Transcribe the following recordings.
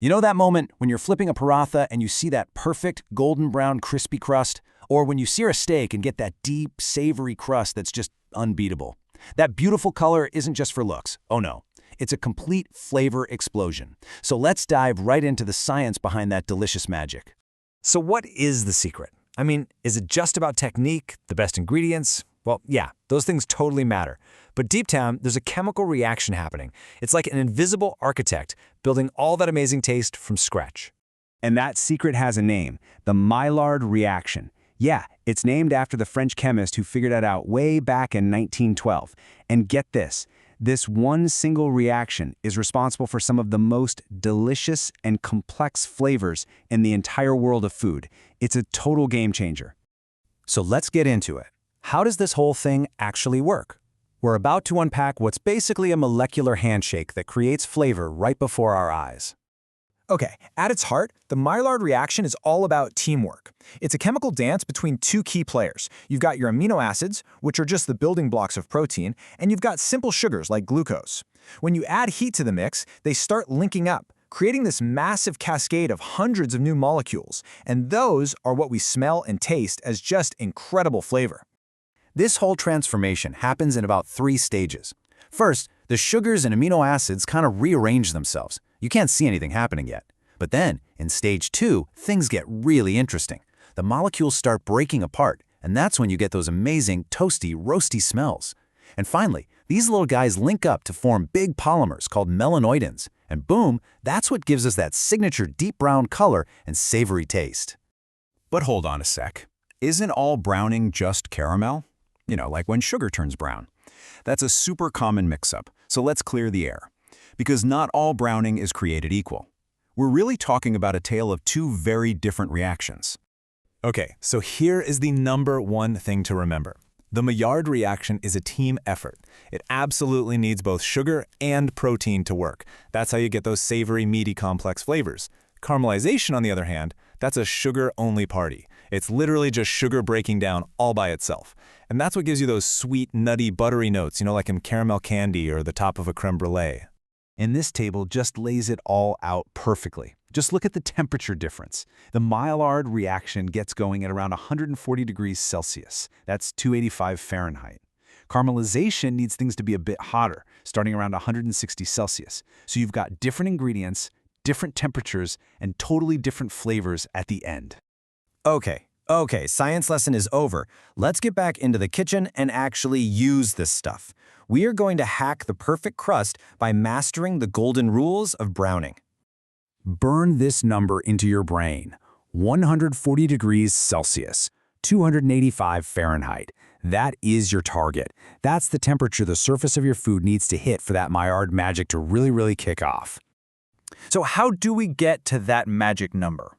You know that moment when you're flipping a paratha and you see that perfect golden brown crispy crust? Or when you sear a steak and get that deep, savory crust that's just unbeatable? That beautiful color isn't just for looks. Oh no. It's a complete flavor explosion. So let's dive right into the science behind that delicious magic. So what is the secret? I mean, is it just about technique, the best ingredients? Well, yeah, those things totally matter. But deep down, there's a chemical reaction happening. It's like an invisible architect building all that amazing taste from scratch. And that secret has a name, the Maillard reaction. Yeah, it's named after the French chemist who figured it out way back in 1912. And get this one single reaction is responsible for some of the most delicious and complex flavors in the entire world of food. It's a total game changer. So let's get into it. How does this whole thing actually work? We're about to unpack what's basically a molecular handshake that creates flavor right before our eyes. Okay, at its heart, the Maillard reaction is all about teamwork. It's a chemical dance between two key players. You've got your amino acids, which are just the building blocks of protein, and you've got simple sugars like glucose. When you add heat to the mix, they start linking up, creating this massive cascade of hundreds of new molecules, and those are what we smell and taste as just incredible flavor. This whole transformation happens in about 3 stages. First, the sugars and amino acids kind of rearrange themselves. You can't see anything happening yet. But then, in stage 2, things get really interesting. The molecules start breaking apart, and that's when you get those amazing, toasty, roasty smells. And finally, these little guys link up to form big polymers called melanoidins, and boom, that's what gives us that signature deep brown color and savory taste. But hold on a sec. Isn't all browning just caramel? You know, like when sugar turns brown. That's a super common mix-up, so let's clear the air. Because not all browning is created equal. We're really talking about a tale of 2 very different reactions. Okay, so here is the #1 thing to remember. The Maillard reaction is a team effort. It absolutely needs both sugar and protein to work. That's how you get those savory, meaty, complex flavors. Caramelization, on the other hand, that's a sugar-only party. It's literally just sugar breaking down all by itself. And that's what gives you those sweet, nutty, buttery notes, like in caramel candy or the top of a creme brulee. And this table just lays it all out perfectly. Just look at the temperature difference. The Maillard reaction gets going at around 140 degrees Celsius. That's 285 Fahrenheit. Caramelization needs things to be a bit hotter, starting around 160 Celsius. So you've got different ingredients, different temperatures, and totally different flavors at the end. Okay, science lesson is over. Let's get back into the kitchen and actually use this stuff. We are going to hack the perfect crust by mastering the golden rules of browning. Burn this number into your brain. 140 degrees Celsius, 285 Fahrenheit. That is your target. That's the temperature the surface of your food needs to hit for that Maillard magic to really kick off. So how do we get to that magic number?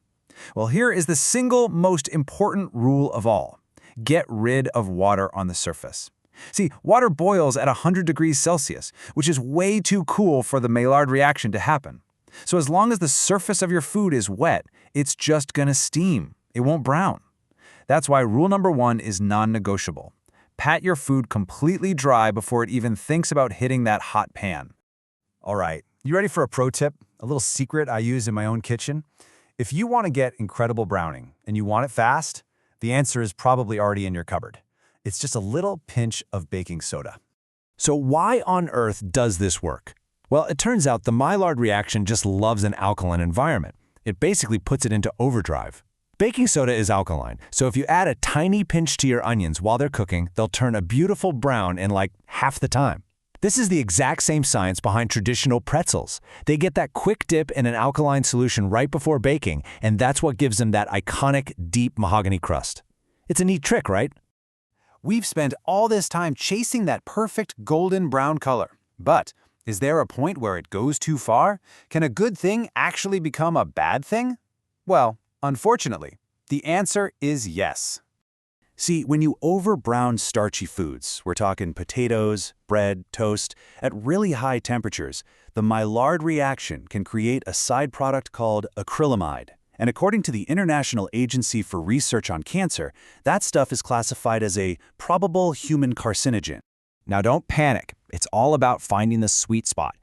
Well, here is the single most important rule of all. Get rid of water on the surface. See, water boils at 100 degrees Celsius, which is way too cool for the Maillard reaction to happen. So as long as the surface of your food is wet, it's just gonna steam. It won't brown. That's why rule #1 is non-negotiable. Pat your food completely dry before it even thinks about hitting that hot pan. All right, you ready for a pro tip? A little secret I use in my own kitchen? If you want to get incredible browning and you want it fast, the answer is probably already in your cupboard. It's just a little pinch of baking soda. So why on earth does this work? Well, it turns out the Maillard reaction just loves an alkaline environment. It basically puts it into overdrive. Baking soda is alkaline, so if you add a tiny pinch to your onions while they're cooking, they'll turn a beautiful brown in like half the time. This is the exact same science behind traditional pretzels. They get that quick dip in an alkaline solution right before baking, and that's what gives them that iconic, deep mahogany crust. It's a neat trick, right? We've spent all this time chasing that perfect golden brown color. But is there a point where it goes too far? Can a good thing actually become a bad thing? Well, unfortunately, the answer is yes. See, when you over-brown starchy foods, we're talking potatoes, bread, toast, at really high temperatures, the Maillard reaction can create a side product called acrylamide. And according to the International Agency for Research on Cancer, that stuff is classified as a probable human carcinogen. Now don't panic, it's all about finding the sweet spot.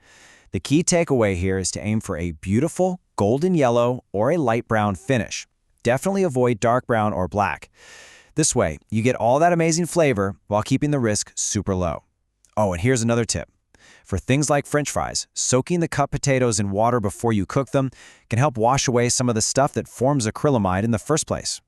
The key takeaway here is to aim for a beautiful, golden yellow or a light brown finish. Definitely avoid dark brown or black. This way, you get all that amazing flavor while keeping the risk super low. Oh, and here's another tip. For things like French fries, soaking the cut potatoes in water before you cook them can help wash away some of the stuff that forms acrylamide in the first place.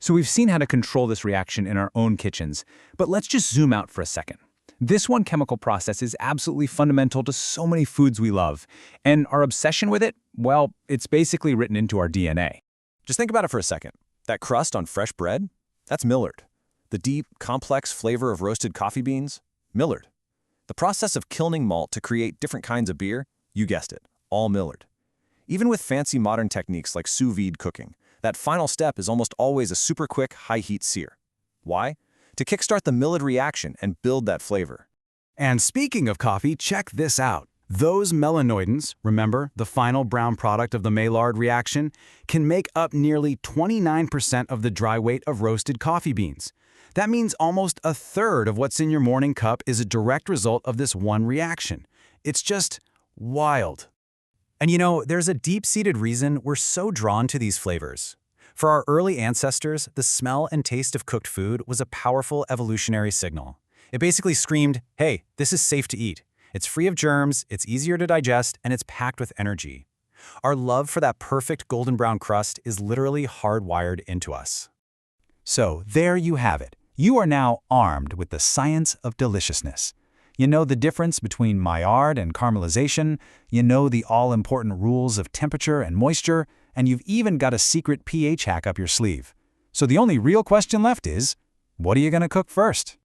So we've seen how to control this reaction in our own kitchens, but let's just zoom out for a second. This one chemical process is absolutely fundamental to so many foods we love, and our obsession with it, well, it's basically written into our DNA. Just think about it for a second. That crust on fresh bread? That's Maillard. The deep, complex flavor of roasted coffee beans? Maillard. The process of kilning malt to create different kinds of beer? You guessed it, all Maillard. Even with fancy modern techniques like sous vide cooking, that final step is almost always a super quick, high-heat sear. Why? To kickstart the Maillard reaction and build that flavor. And speaking of coffee, check this out. Those melanoidins, remember, the final brown product of the Maillard reaction, can make up nearly 29% of the dry weight of roasted coffee beans. That means almost a third of what's in your morning cup is a direct result of this one reaction. It's just wild. And you know, there's a deep-seated reason we're so drawn to these flavors. For our early ancestors, the smell and taste of cooked food was a powerful evolutionary signal. It basically screamed, hey, this is safe to eat. It's free of germs, it's easier to digest, and it's packed with energy. Our love for that perfect golden brown crust is literally hardwired into us. So there you have it. You are now armed with the science of deliciousness. You know the difference between Maillard and caramelization, you know the all-important rules of temperature and moisture, and you've even got a secret pH hack up your sleeve. So the only real question left is, what are you going to cook first?